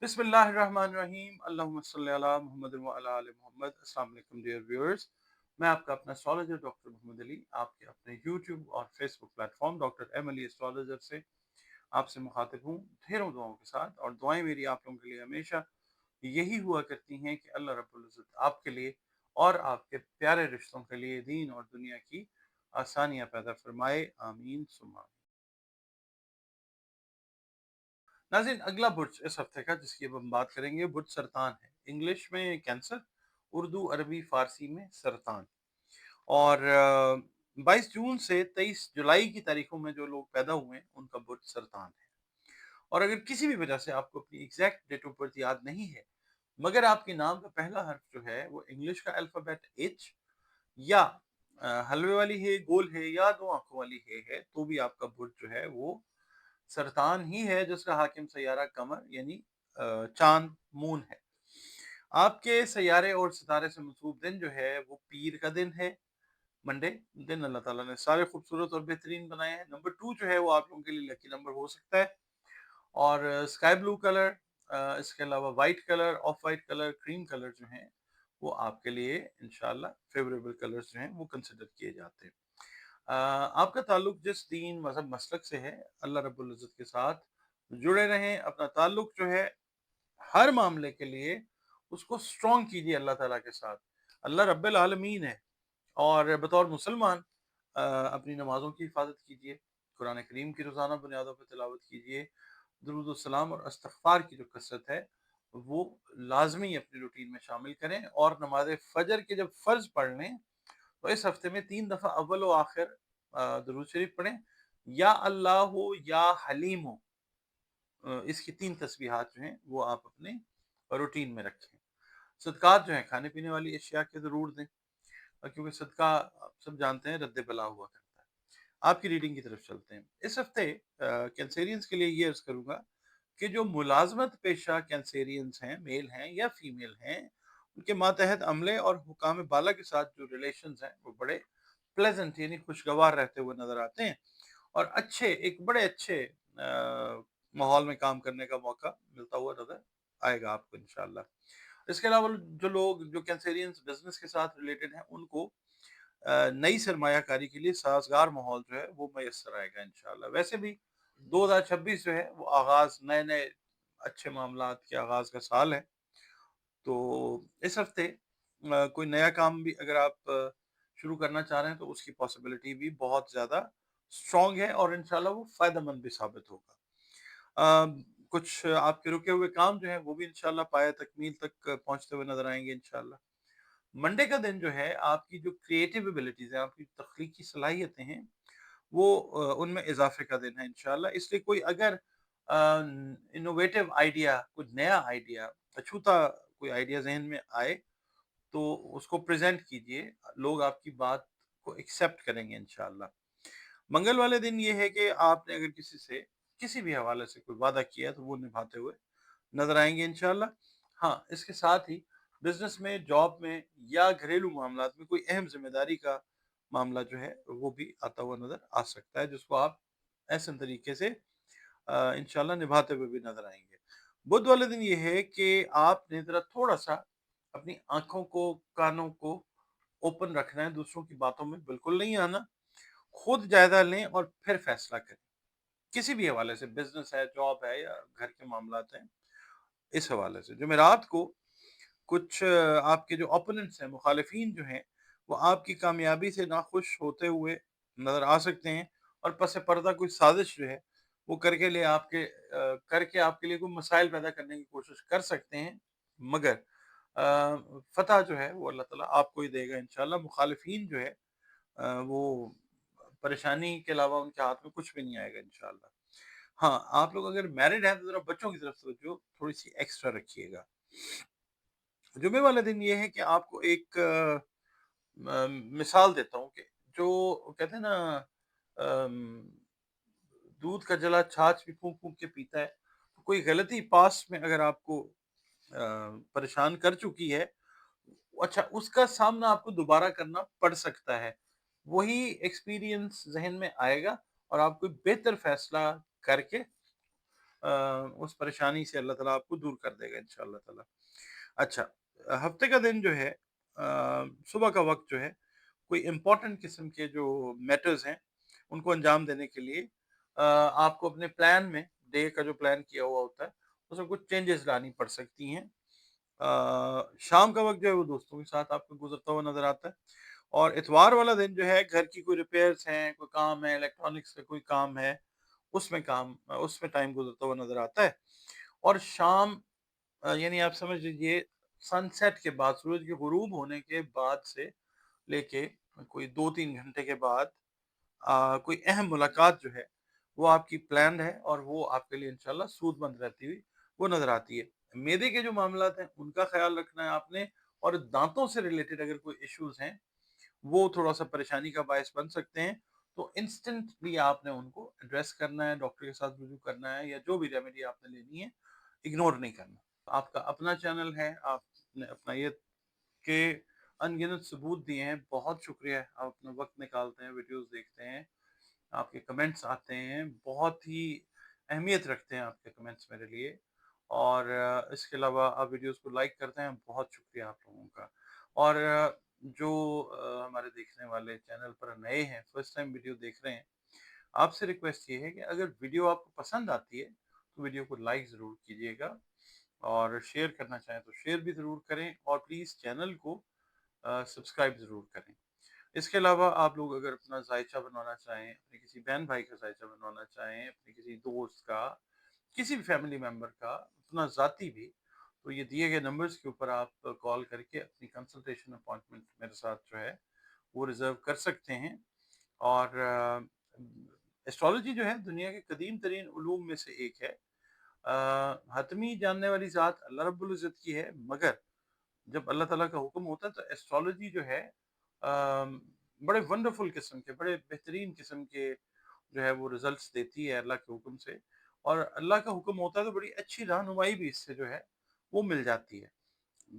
बिस्मिल्लाहिर्रहमानिर्रहीम अल्लाहुम्मा सल्ली अला मुहम्मद व अला आलि मोहम्मद। अस्सलाम वालेकुम डियर व्यूअर्स। मैं आपका अपना एस्ट्रोलॉजर डॉक्टर मोहम्मद अली आपके अपने यूट्यूब और Facebook platform doctor M Ali astrologer से आपसे मुखातिब हूँ ढेरों दुआओं के साथ। और दुआएं मेरी आप लोगों के लिए हमेशा यही हुआ करती हैं कि अल्लाह रब्बुल इज़्ज़त आपके लिए और आपके प्यारे रिश्तों के लिए दीन और दुनिया की आसानियाँ पैदा फरमाए, आमीन सुम्मा। नाज़रीन, अगला बुर्ज इस हफ्ते का जिसकी अब हम बात करेंगे बुर्ज सरतान है। इंग्लिश में कैंसर, उर्दू अरबी फारसी में सरतान। और 22 जून से 23 जुलाई की तारीखों में जो लोग पैदा हुए हैं उनका बुर्ज सरतान है। और अगर किसी भी वजह से आपको अपनी एग्जैक्ट डेट ऑफ बर्थ याद नहीं है, मगर आपके नाम का पहला हर्फ जो है वो इंग्लिश का अल्फाबेट एच या हलवे वाली है, गोल है या दो आंखों वाली है तो भी आपका बुर्ज जो है वो सरतान ही है, जिसका हाकिम सैयारा कमर यानी चांद मून है। आपके सैयारे और सितारे से मंसूब दिन जो है वो पीर का दिन है, मंडे दिन। अल्लाह ताला ने सारे खूबसूरत और बेहतरीन बनाए हैं। नंबर 2 जो है वो आप लोगों के लिए लकी नंबर हो सकता है। और स्काई ब्लू कलर, इसके अलावा white colour, of white colour, cream colour जो हैं वो आपके लिए इंशाल्लाह फेवरेबल कलर्स जो हैं वो कंसिडर किए जाते हैं। आपका ताल्लुक जिस दीन मजहब मसलक से है, अल्लाह रब्बुल इज़्ज़त के साथ जुड़े रहें। अपना ताल्लुक जो है हर मामले के लिए उसको स्ट्रॉन्ग कीजिए अल्लाह ताला के साथ। अल्लाह रब्बुल आलमीन है। और बतौर मुसलमान अपनी नमाज़ों की हिफाजत कीजिए, कुरान करीम की रोज़ाना बुनियादों पर तिलावत कीजिए, दुरूद व सलाम और इस्तिग़फ़ार की जो कसरत है वो लाज़मी अपनी रूटीन में शामिल करें। और नमाज़ फ़जर के जब फ़र्ज़ पढ़ लें तो इस हफ्ते में 3 दफ़ा अव्वल व आखिर दुरूद शरीफ पढ़ें। या अल्लाह हो या हलीम हो, इसकी 3 तस्बीहात जो हैं वो आप अपने रूटीन में रखें। सदक़ात जो हैं खाने पीने वाली अशिया के ज़रूर दें, क्योंकि सदका आप सब जानते हैं रद्द बला हुआ करता है। आपकी रीडिंग की तरफ चलते हैं। इस हफ्ते कैंसेरियंस के लिए ये अर्ज़ करूँगा कि जो मुलाज़मत पेशा कैंसेरियंस हैं, मेल हैं या फीमेल हैं, उनके मातहत अमले और हुकाम बाला के साथ जो रिलेशंस हैं वो बड़े प्लेजेंट यानी खुशगवार रहते हुए नज़र आते हैं। और एक बड़े अच्छे माहौल में काम करने का मौका मिलता हुआ नज़र आएगा आपको इंशाल्लाह। इसके अलावा जो लोग जो कैंसेरियंस बिजनेस के साथ रिलेटेड हैं उनको नई सरमायाकारी के लिए साजगार माहौल जो है वो मैसर आएगा इंशाल्लाह। वैसे भी 2026 जो है वो आगाज नए नए अच्छे मामलात के आगाज का साल है। तो इस हफ्ते कोई नया काम भी अगर आप शुरू करना चाह रहे हैं तो उसकी पॉसिबिलिटी भी बहुत ज़्यादा स्ट्रॉन्ग है और इंशाल्लाह वो फ़ायदेमंद भी साबित होगा। कुछ आपके रुके हुए काम जो हैं वो भी इंशाल्लाह पाया तकमील तक पहुँचते हुए नज़र आएँगे इंशाल्लाह। मंडे का दिन जो है आपकी जो क्रिएटिव एबिलिटीज़ हैं, आपकी तख्लीकी सलाहियतें हैं, वो उनमें इज़ाफ़े का दिन है इंशाल्लाह। इसलिए कोई अगर इनोवेटिव आइडिया, कुछ नया आइडिया, अछूता कोई आइडिया ज़हन में आए तो उसको प्रेज़ेंट कीजिए, लोग आपकी बात को एक्सेप्ट करेंगे इंशाल्लाह। मंगल वाले दिन ये है कि आपने अगर किसी से किसी भी हवाले से कोई वादा किया है तो वो निभाते हुए नज़र आएँगे इंशाल्लाह। हाँ, इसके साथ ही बिज़नेस में, जॉब में या घरेलू मामलात में कोई अहम ज़िम्मेदारी का मामला जो है वो भी आता हुआ नज़र आ सकता है, जिसको आप ऐसे तरीके से इंशाल्लाह निभाते हुए भी नज़र आएँगे। बुध वाले दिन ये है कि आपने ज़रा थोड़ा-सा अपनी आँखों को, कानों को ओपन रखना है, दूसरों की बातों में बिल्कुल नहीं आना। खुद जायज़ा लें और फिर फैसला करें। किसी भी हवाले से, बिज़नेस है, जॉब है या घर के मामलात हैं, इस हवाले से। जुमेरात को कुछ आपके जो ओपोनेंट्स हैं, मुखालिफिन जो हैं, वो आपकी कामयाबी से नाखुश होते हुए नज़र आ सकते हैं और पस पर्दा कोई साज़िश जो है, वो करके आपके लिए कोई मसाइल पैदा करने की कोशिश कर सकते हैं। मगर फ़तह जो है वो अल्लाह ताला आपको ही देगा इंशाल्लाह। मुखालिफिन जो है वो परेशानी के अलावा उनके हाथ में कुछ भी नहीं आएगा इंशाल्लाह। हाँ, आप लोग अगर मैरिड हैं तो ज़रा बच्चों की तरफ तवज्जो थोड़ी-सी एक्स्ट्रा रखिएगा। जुमे वाले दिन ये है कि आपको एक मिसाल देता हूँ कि जो कहते हैं ना, अम, दूध का जला छाछ भी फूँक-फूँक के पीता है। तो कोई गलती पास्ट में अगर आपको परेशान कर चुकी है, अच्छा उसका सामना आपको दोबारा करना पड़ सकता है। वही एक्सपीरियंस ज़हन में आएगा और आप कोई बेहतर फैसला करके उस परेशानी से अल्लाह ताला आपको दूर कर देगा इंशाअल्लाह ताला। अच्छा, हफ्ते का दिन जो है, सुबह का वक्त जो है, कोई इम्पोर्टेंट किस्म के जो मैटर्स हैं उनको अंजाम देने के लिए आपको अपने प्लान में, डे का जो प्लान किया हुआ होता है उसमें कुछ चेंजेस लानी पड़ सकती हैं। शाम का वक्त जो है वो दोस्तों के साथ आपको गुजरता हुआ नजर आता है। और इतवार वाला दिन जो है, घर की कोई रिपेयर्स हैं, कोई काम है, इलेक्ट्रॉनिक्स का कोई काम है, उसमें टाइम गुजरता हुआ नजर आता है। और शाम, यानी आप समझ लीजिए सनसेट के बाद, सूरज के गुरूब होने के बाद से लेके कोई 2-3 घंटे के बाद कोई अहम मुलाकात जो है वो आपकी प्लान्ड है और वो आपके लिए इंशाल्लाह सूदमंद रहती हुई वो नजर आती है। मेदे के जो मामलात हैं उनका ख्याल रखना है आपने, और दांतों से रिलेटेड अगर कोई इश्यूज हैं वो थोड़ा सा परेशानी का बायस बन सकते हैं, तो इंस्टेंटली आपने उनको एड्रेस करना है, डॉक्टर के साथ रिव्यू करना है, या जो भी रेमेडी आपने लेनी है इग्नोर नहीं करना। आपका अपना चैनल है, आपने अपना ये के अनगिनत सबूत दिए हैं, बहुत शुक्रिया। आप अपना वक्त निकालते हैं, वीडियोस देखते हैं, आपके कमेंट्स आते हैं, बहुत ही अहमियत रखते हैं आपके कमेंट्स मेरे लिए। और इसके अलावा आप वीडियोस को लाइक करते हैं, बहुत शुक्रिया आप लोगों का। और जो हमारे देखने वाले चैनल पर नए हैं, फर्स्ट टाइम वीडियो देख रहे हैं, आपसे रिक्वेस्ट ये है कि अगर वीडियो आपको पसंद आती है तो वीडियो को लाइक ज़रूर कीजिएगा, और शेयर करना चाहें तो शेयर भी ज़रूर करें, और प्लीज़ चैनल को सब्सक्राइब ज़रूर करें। इसके अलावा आप लोग अगर अपना जायचा बनवाना चाहें, अपने किसी बहन भाई का जायचा बनवाना चाहें, अपने किसी दोस्त का, किसी भी फैमिली मेंबर का, अपना ज़ाती भी, तो ये दिए गए नंबर्स के ऊपर आप कॉल करके अपनी कंसल्टेशन अपॉइंटमेंट मेरे साथ जो है वो रिज़र्व कर सकते हैं। और एस्ट्रोलॉजी जो है दुनिया के कदीम तरीन उलूम में से एक है। हतमी जानने वाली ज़ात अल्लाह रब्बुल इज़्ज़त की है, मगर जब अल्लाह ताला का हुक्म होता है तो एस्ट्रोलॉजी जो है बड़े वंडरफुल किस्म के, बड़े बेहतरीन किस्म के जो है वो रिजल्ट्स देती है अल्लाह के हुक्म से। और अल्लाह का हुक्म होता है तो बड़ी अच्छी रहनुमाई भी इससे जो है वो मिल जाती है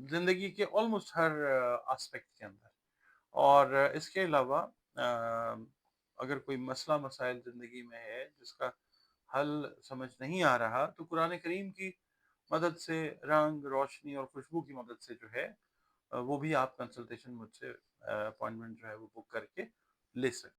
ज़िंदगी के ऑलमोस्ट हर एस्पेक्ट के अंदर। और इसके अलावा अगर कोई मसला मसाइल ज़िंदगी में है जिसका हल समझ नहीं आ रहा, तो कुरान करीम की मदद से, रंग, रोशनी और खुशबू की मदद से जो है वो भी आप कंसल्टेशन मुझसे अपॉइंटमेंट जो है वो बुक करके ले सकते हैं।